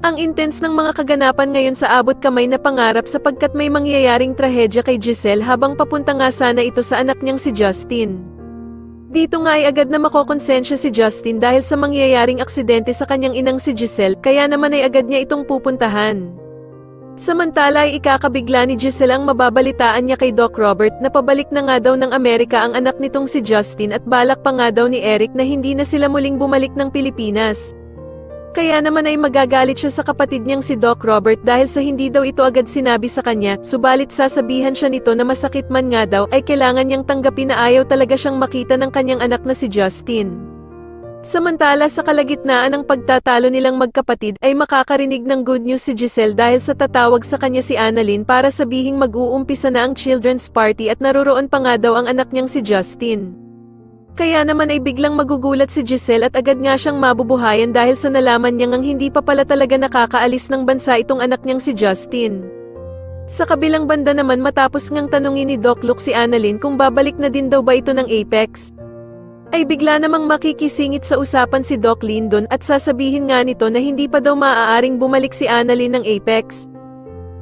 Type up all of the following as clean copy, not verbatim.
Ang intense ng mga kaganapan ngayon sa abot kamay na pangarap sapagkat may mangyayaring trahedya kay Giselle habang papunta nga sana ito sa anak niyang si Justin. Dito nga ay agad na makokonsensya si Justin dahil sa mangyayaring aksidente sa kanyang inang si Giselle, kaya naman ay agad niya itong pupuntahan. Samantala ay ikakabigla ni Giselle ang mababalitaan niya kay Doc Robert na pabalik na nga daw ng Amerika ang anak nitong si Justin at balak pa nga daw ni Eric na hindi na sila muling bumalik ng Pilipinas. Kaya naman ay magagalit siya sa kapatid niyang si Doc Robert dahil sa hindi daw ito agad sinabi sa kanya, subalit sasabihan siya nito na masakit man nga daw ay kailangan niyang tanggapin na ayaw talaga siyang makita ng kanyang anak na si Justin. Samantala sa kalagitnaan ng pagtatalo nilang magkapatid ay makakarinig ng good news si Giselle dahil sa tatawag sa kanya si Annalyn para sabihing mag-uumpisa na ang children's party at naroroon pa nga daw ang anak niyang si Justin. Kaya naman ay biglang magugulat si Giselle at agad nga siyang mabubuhayan dahil sa nalaman niyang ang hindi pa pala talaga nakakaalis ng bansa itong anak niyang si Justin. Sa kabilang banda naman matapos ngang tanungin ni Doc Luke si Annalyn kung babalik na din daw ba ito ng Apex, ay bigla namang makikisingit sa usapan si Doc Lyndon at sasabihin nga nito na hindi pa daw maaaring bumalik si Annalyn ng Apex.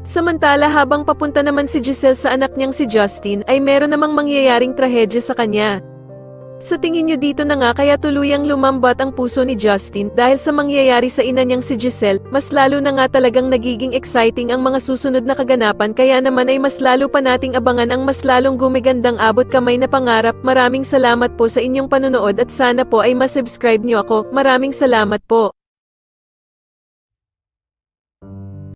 Samantala habang papunta naman si Giselle sa anak niyang si Justin ay meron namang mangyayaring trahedya sa kanya. Sa tingin niyo dito na nga kaya tuluyang lumambat ang puso ni Justin dahil sa mangyayari sa ina niyang si Giselle, mas lalo na nga talagang nagiging exciting ang mga susunod na kaganapan kaya naman ay mas lalo pa nating abangan ang mas lalong gumigandang abot kamay na pangarap. Maraming salamat po sa inyong panonood at sana po ay masubscribe niyo ako. Maraming salamat po.